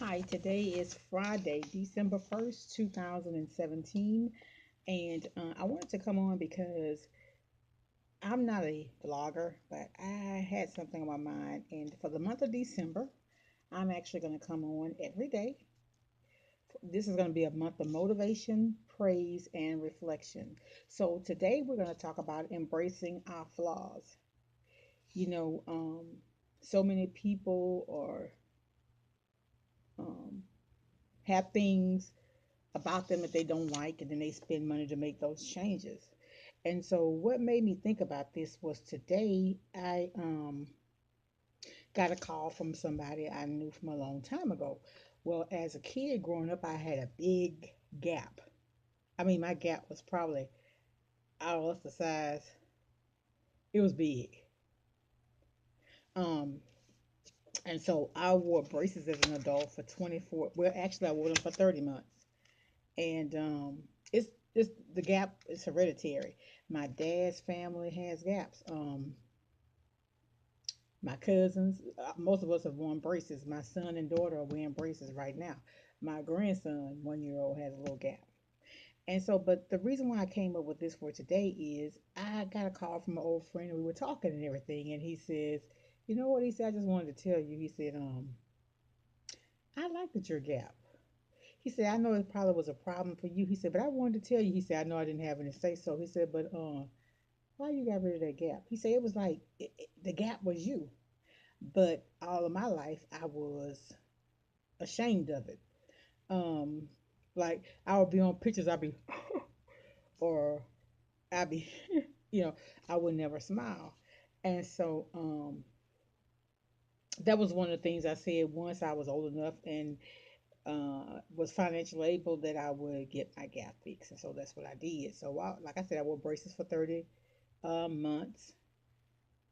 Hi, today is Friday, December 1st, 2017. And I wanted to come on because I'm not a vlogger, but I had something on my mind. And for the month of December, I'm actually going to come on every day. This is going to be a month of motivation, praise, and reflection. So today we're going to talk about embracing our flaws. You know, so many people are um, have things about them that they don't like, and then they spend money to make those changes. And so, what made me think about this was today I got a call from somebody I knew from a long time ago. Well, as a kid growing up, I had a big gap. I mean, my gap was probably I don't know what's the size. It was big. Um, and so I wore braces as an adult for 24. Well, actually, I wore them for 30 months. And it's the gap is hereditary. My dad's family has gaps. My cousins, most of us have worn braces. My son and daughter are wearing braces right now. My grandson, 1 year old, has a little gap. And so, but the reason why I came up with this for today is I got a call from an old friend and we were talking and everything. And he says, you know what? He said, I just wanted to tell you. He said, I like that your gap. He said, I know it probably was a problem for you. He said, but I wanted to tell you. He said, I know I didn't have any say so. He said, but why you got rid of that gap? He said, it was like the gap was you. But all of my life, I was ashamed of it. Um, like I would be on pictures, I'd be, or I'd be, you know, I would never smile. And so that was one of the things I said once I was old enough and was financially able that I would get my gap fixed. And so that's what I did. So, like I said, I wore braces for 30 months.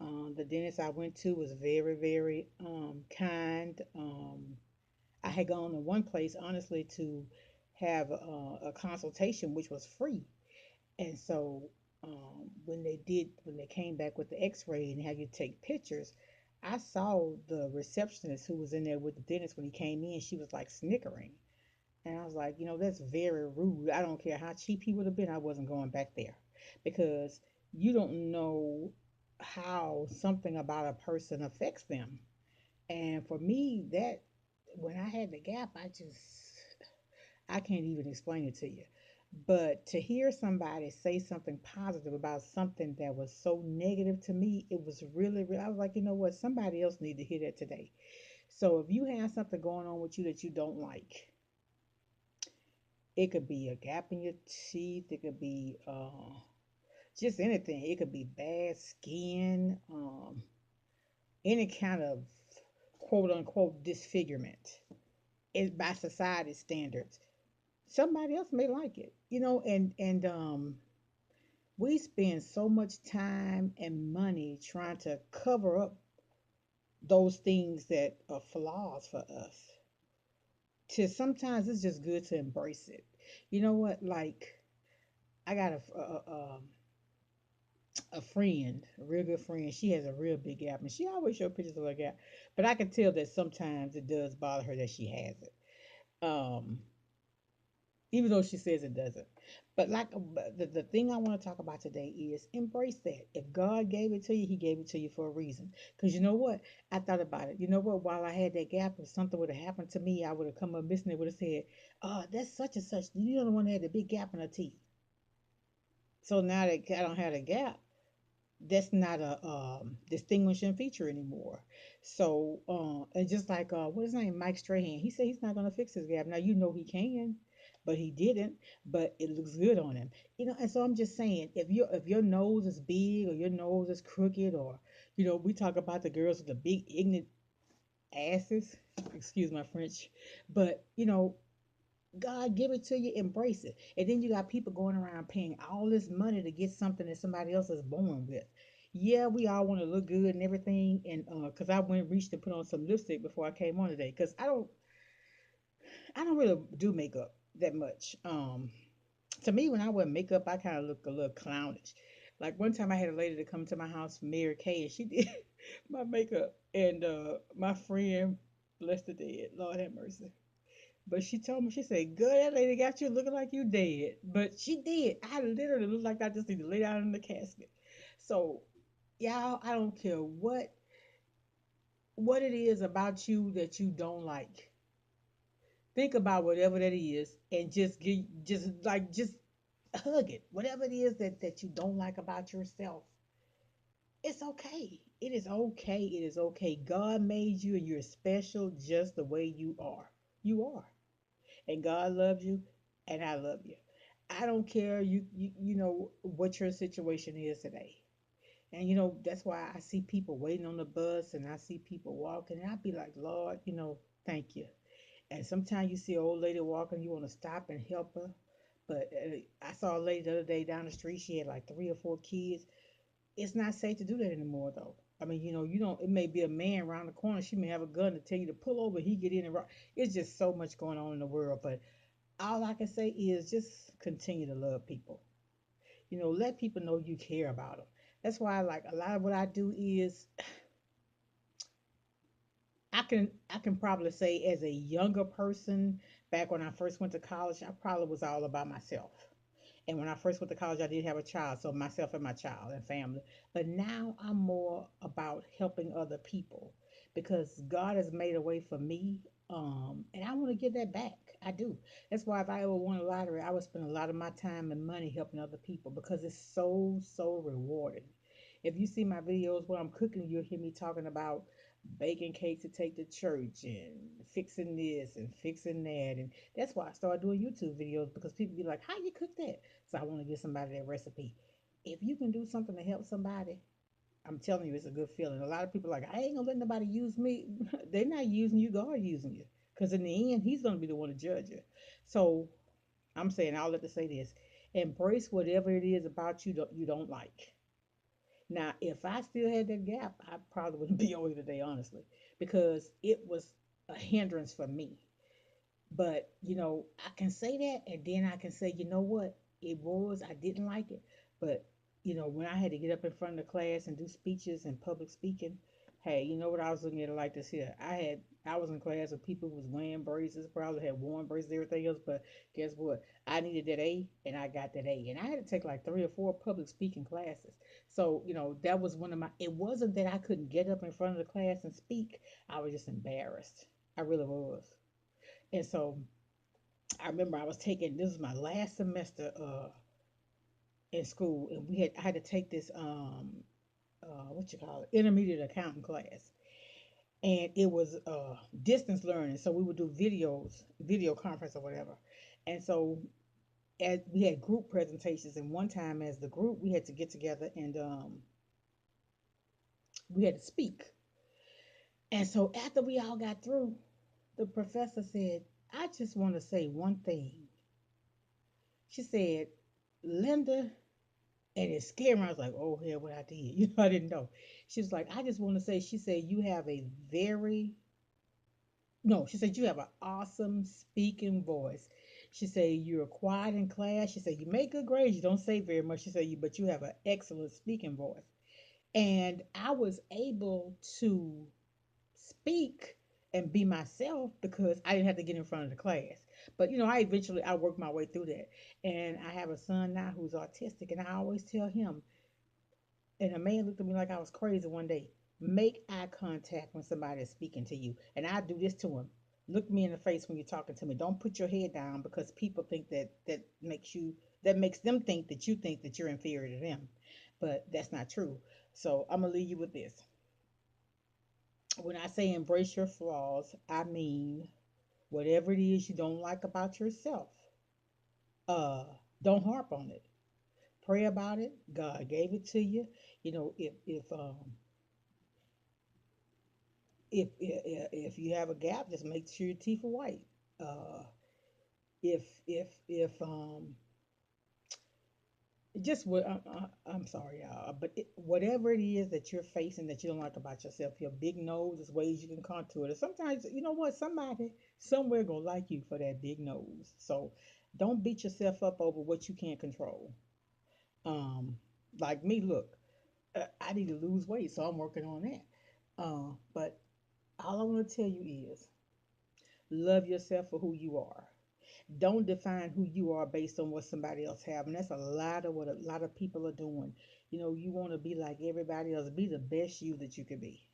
The dentist I went to was very, very kind. I had gone to one place, honestly, to have a consultation, which was free. And so when they came back with the X-ray and had you take pictures, I saw the receptionist who was in there with the dentist when he came in. She was like snickering, and I was like, that's very rude. I don't care how cheap he would have been. I wasn't going back there because you don't know how something about a person affects them. And for me, that when I had the gap, I can't even explain it to you. But to hear somebody say something positive about something that was so negative to me, it was really, really, I was like, you know what? Somebody else need to hear that today. So if you have something going on with you that you don't like, it could be a gap in your teeth. It could be just anything. It could be bad skin, any kind of quote unquote disfigurement. It's by society standards. Somebody else may like it, and we spend so much time and money trying to cover up those things that are flaws for us. To sometimes it's just good to embrace it. You know what? Like I got a friend, a real good friend. She has a real big gap, and she always show pictures of her gap. But I can tell that sometimes it does bother her that she has it. Um, Even though she says it doesn't. But the thing I want to talk about today is embrace that. If God gave it to you, He gave it to you for a reason. Because you know what? I thought about it. You know what? While I had that gap, if something would have happened to me, I would have come up missing. It would have said, "Oh, that's such and such. You know the one that had the big gap in her teeth." So now that I don't have a gap, that's not a distinguishing feature anymore. So, and just like what is his name, Mike Strahan, he said he's not going to fix his gap. Now you know he can, but he didn't. But it looks good on him, And so I'm just saying, if your nose is big or your nose is crooked, or we talk about the girls with the big ignorant asses. Excuse my French, but God give it to you, embrace it. And then you got people going around paying all this money to get something that somebody else is born with. Yeah, we all want to look good and everything. And because I went and reached to put on some lipstick before I came on today, because I don't really do makeup that much. To me, when I wear makeup, I kind of look a little clownish. Like one time, I had a lady to come to my house, Mary Kay, and she did my makeup. And my friend Bless the dead. Lord have mercy. But she told me, she said, "Good, that lady got you looking like you dead." But she did. I literally looked like I just need to lay down in the casket. So, y'all, I don't care what it is about you that you don't like. Think about whatever that is and just hug it. Whatever it is that you don't like about yourself, it's okay. It is okay. It is okay. God made you and you're special just the way you are. You are. And God loves you and I love you. I don't care you know what your situation is today. And that's why I see people waiting on the bus and I see people walking and I be like, "Lord, thank you." And sometimes you see an old lady walking, you want to stop and help her. But I saw a lady the other day down the street. She had like 3 or 4 kids. It's not safe to do that anymore, though. I mean, you don't. It may be a man around the corner. She may have a gun to tell you to pull over. He get in and rock. It's just so much going on in the world. But all I can say is just continue to love people. Let people know you care about them. That's why, like, a lot of what I do is I can probably say as a younger person, back when I first went to college, I probably was all about myself. And when I first went to college, I did have a child, so myself and my child and family. But now I'm more about helping other people because God has made a way for me, and I want to get that back. I do. That's why if I ever won a lottery, I would spend a lot of my time and money helping other people because it's so rewarding. If you see my videos when I'm cooking, you'll hear me talking about baking cakes to take to church and fixing this and fixing that. And that's why I started doing YouTube videos because people be like, "How you cook that?" So I want to give somebody that recipe. If you can do something to help somebody, I'm telling you, it's a good feeling. A lot of people are like, "I ain't gonna let nobody use me." They're not using you, God using you. Because in the end, He's gonna be the one to judge you. So I'm saying, I'll let to say this: embrace whatever it is about you that you don't like. Now, if I still had that gap, I probably wouldn't be on here today, honestly, because it was a hindrance for me. But, I can say that, and then I can say, you know what? I didn't like it. But, when I had to get up in front of the class and do speeches and public speaking, hey, you know what I was looking at it like this here? I was in class with people who was wearing braces, probably had worn braces, everything else, but guess what? I needed that A and I got that A. And I had to take like 3 or 4 public speaking classes. So, that was one of my, it wasn't that I couldn't get up in front of the class and speak. I was just embarrassed. I really was. And so I remember I was taking this was my last semester in school, and I had to take this what you call it, intermediate accounting class, and it was distance learning. So we would do video conference or whatever, and so as we had group presentations, and one time as the group we had to get together and we had to speak, and so after we all got through, the professor said, "I just want to say one thing." She said, "Linda," and it scared me. I was like, "Oh hell, what I did?" I didn't know. She was like, "I just want to say," she said, "You have a very no," she said, "You have an awesome speaking voice." She said, "You're quiet in class." She said, "You make good grades. You don't say very much." She said, "But you have an excellent speaking voice." And I was able to speak and be myself because I didn't have to get in front of the class. But I worked my way through that. And I have a son now who's autistic, and I always tell him, and a man looked at me like I was crazy one day. Make eye contact when somebody is speaking to you. And I do this to him. Look me in the face when you're talking to me. Don't put your head down because people think that makes them think that you're inferior to them. But that's not true. So I'm gonna leave you with this. When I say embrace your flaws, I mean whatever it is you don't like about yourself. Uh don't harp on it. Pray about it. God gave it to you. If you have a gap, just make sure your teeth are white. Uh, if just what I'm sorry, y'all, but whatever it is that you're facing that you don't like about yourself, your big nose, there's ways you can contour it. Or sometimes, you know what, somebody somewhere gonna like you for that big nose. So don't beat yourself up over what you can't control. Um, like me, look, I need to lose weight, so I'm working on that. But All I want to tell you is love yourself for who you are. Don't define who you are based on what somebody else have, and that's a lot of what a lot of people are doing. You want to be like everybody else. Be the best you that you can be.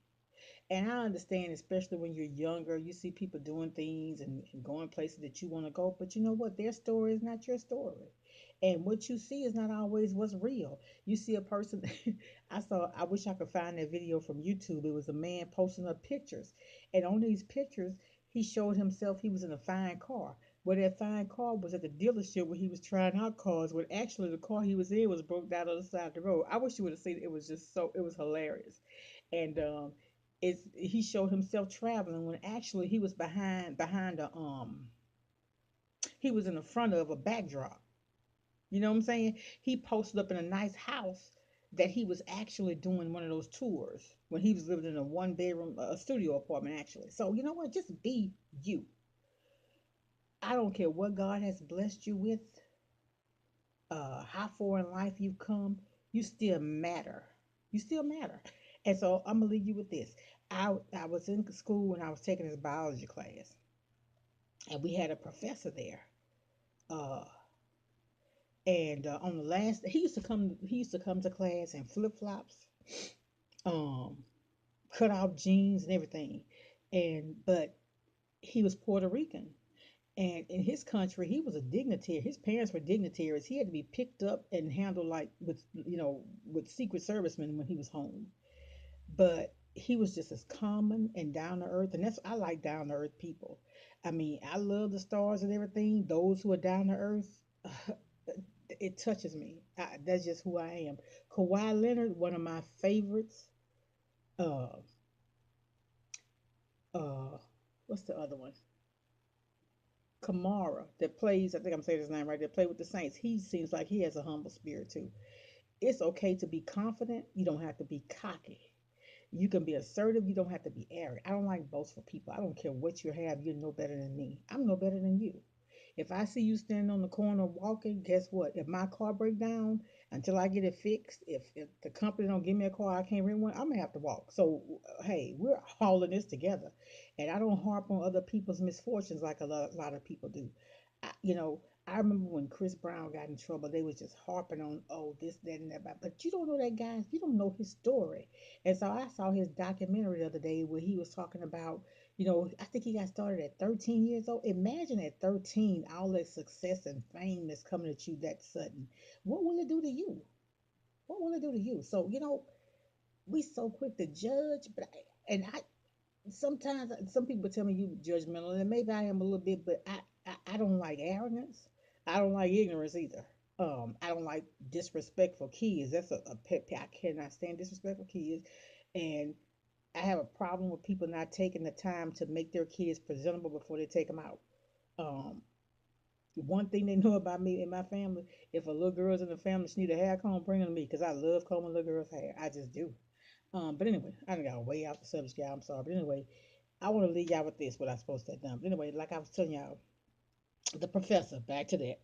And I understand, especially when you're younger, you see people doing things and going places that you want to go. But you know what? Their story is not your story. And what you see is not always what's real. You see a person, I wish I could find that video from YouTube. It was a man posting up pictures. And on these pictures, he showed himself he was in a fine car. Well, that fine car was at the dealership where he was trying out cars, when actually the car he was in was broke down on the side of the road. I wish you would have seen it. It was just so, it was hilarious. And he showed himself traveling when actually he was behind a he was in the front of a backdrop. You know what I'm saying? He posted up in a nice house that he was actually doing one of those tours when he was living in a one bedroom a studio apartment actually. So you know what? Just be you. I don't care what God has blessed you with, how far in life you've come, you still matter. You still matter. And so I'm gonna leave you with this. I was in school and I was taking this biology class, and we had a professor there. Uh, and on the last, he used to come to class in flip flops, um, cut off jeans and everything. But he was Puerto Rican, and in his country, he was a dignitary. His parents were dignitaries. He had to be picked up and handled like with Secret Servicemen when he was home. But he was just as common and down to earth, and that's I like down to earth people. I mean, I love the stars and everything. Those who are down to earth, it touches me. That's just who I am. Kawhi Leonard, one of my favorites. Uh, uh, what's the other one? Kamara that plays. I think I'm saying his name right. That play with the Saints. He seems like he has a humble spirit too. It's okay to be confident. You don't have to be cocky. You can be assertive. You don't have to be arrogant. I don't like boastful people. I don't care what you have. You're no better than me. I'm no better than you. If I see you standing on the corner walking, guess what? If my car break down until I get it fixed, if the company don't give me a car, I can't rent one, I'm gonna have to walk. So hey, we're all in this together, and I don't harp on other people's misfortunes like a lot of people do. I remember when Chris Brown got in trouble, they was just harping on, oh, this, that, and that. But you don't know that guy. You don't know his story. And so I saw his documentary the other day where he was talking about, I think he got started at 13 years old. Imagine at 13, all that success and fame that's coming at you that sudden. What will it do to you? What will it do to you? So, we so quick to judge, and I sometimes some people tell me you judgmental, and maybe I am a little bit, but I don't like arrogance. I don't like ignorance either. I don't like disrespectful kids. That's a pet peeve. I cannot stand disrespectful kids, and I have a problem with people not taking the time to make their kids presentable before they take them out. Um, One thing they know about me and my family, if a little girl's in the family, she need a hair comb, bring her to me because I love combing little girls' hair. I just do. But anyway, I done got way out the subject, y'all. I'm sorry. But anyway, I want to leave y'all with this, what I supposed to have done. But anyway, like I was telling y'all, the professor, back to that.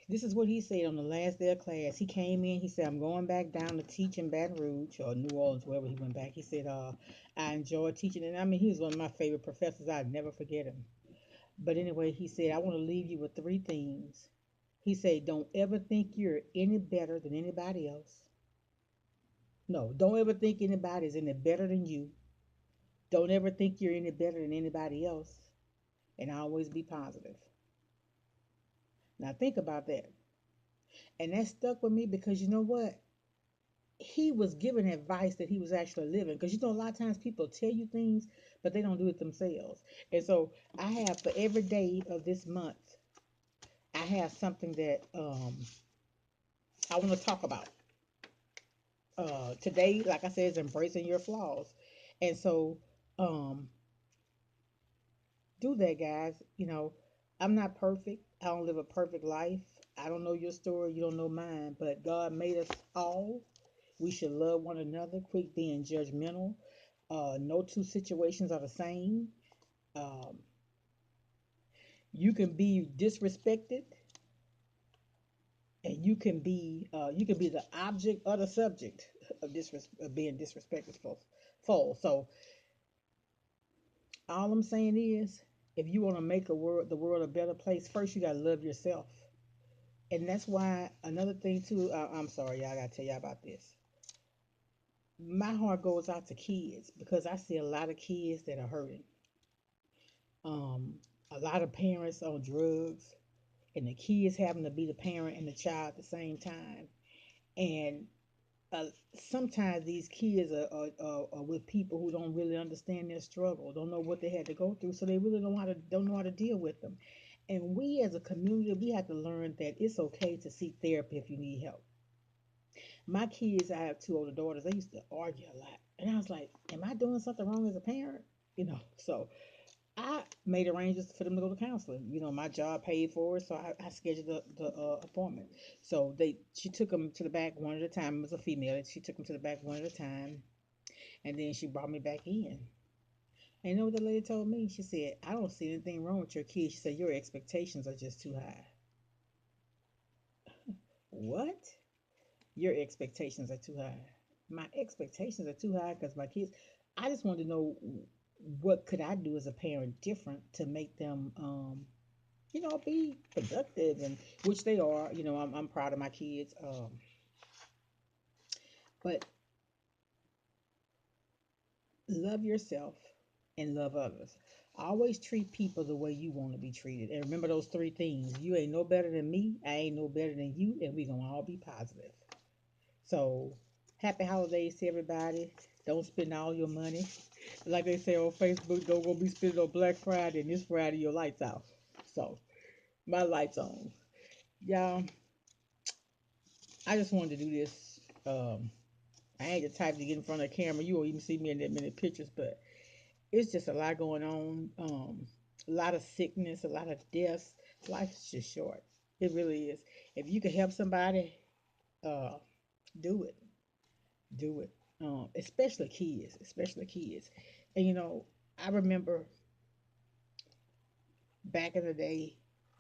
This is what he said on the last day of class. He came in, he said, I'm going back down to teach in Baton Rouge or New Orleans, wherever he went back. He said, I enjoy teaching. And I mean, he was one of my favorite professors. I'd never forget him. But anyway, he said, I want to leave you with three things. He said, don't ever think you're any better than anybody else. No, don't ever think anybody's any better than you. Don't ever think you're any better than anybody else. And always be positive. Now think about that. And that stuck with me because you know what? He was giving advice that he was actually living. Because a lot of times people tell you things, but they don't do it themselves. And so I have for every day of this month, I have something that I want to talk about. Today, like I said, is embracing your flaws. And so um, do that, guys. I'm not perfect. I don't live a perfect life. I don't know your story. You don't know mine. But God made us all. We should love one another. Quit being judgmental. No two situations are the same. Um, you can be disrespected, and you can be the object or the subject of being disrespectful. So All I'm saying is, if you want to make the world a better place, first you gotta love yourself. And that's why another thing too. I'm sorry, y'all. I gotta tell y'all about this. My heart goes out to kids because I see a lot of kids that are hurting. Um, a lot of parents on drugs, and the kids having to be the parent and the child at the same time. And sometimes these kids are with people who don't really understand their struggle, don't know what they had to go through, so they really don't know how to deal with them. And we as a community, we have to learn that it's okay to seek therapy if you need help. My kids, I have two older daughters, they used to argue a lot. And I was like, am I doing something wrong as a parent? So I made arrangements for them to go to counseling. My job paid for it, so I scheduled the appointment. So she took them to the back one at a time. It was a female, and she took them to the back one at a time, and then she brought me back in. And you know what the lady told me? She said, "I don't see anything wrong with your kids." She said, "Your expectations are just too high." What? Your expectations are too high. My expectations are too high because my kids. I just wanted to know what could I do as a parent different to make them be productive, and which they are. I'm proud of my kids. But love yourself and love others. Always treat people the way you want to be treated. And remember those three things. You ain't no better than me. I ain't no better than you. And we going to all be positive. So, happy holidays to everybody. Don't spend all your money. Like they say on Facebook, don't go be spending on Black Friday and this Friday your lights out. So, my lights on. Y'all, I just wanted to do this. I ain't the type to get in front of the camera. You won't even see me in that many pictures, but it's just a lot going on. A lot of sickness, a lot of deaths. Life is just short. It really is. If you can help somebody, uh, do it. Do it. Especially kids. Especially kids. And I remember back in the day,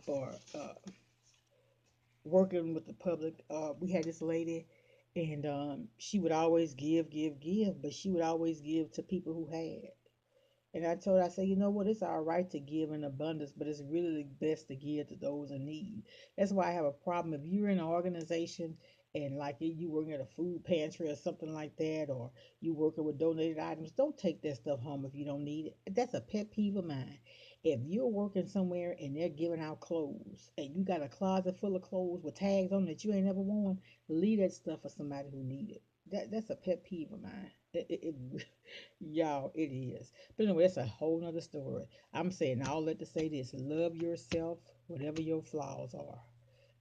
for working with the public, we had this lady, and she would always give, give, give, but she would always give to people who had. And I told her, I said, you know what, it's all right to give in abundance, but it's really best to give to those in need. That's why I have a problem. If you're in an organization and like you working at a food pantry or something like that, or you working with donated items, don't take that stuff home if you don't need it. That's a pet peeve of mine. If you're working somewhere and they're giving out clothes and you got a closet full of clothes with tags on that you ain't never worn, leave that stuff for somebody who need it. That's a pet peeve of mine. Y'all, it is. But anyway, that's a whole nother story. I'm saying all that to say this: love yourself, whatever your flaws are.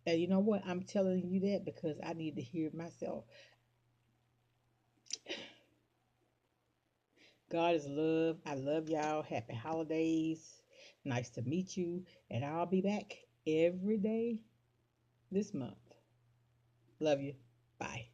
And you know what? I'm telling you that because I need to hear it myself. God is love. I love y'all. Happy holidays. Nice to meet you. And I'll be back every day this month. Love you. Bye.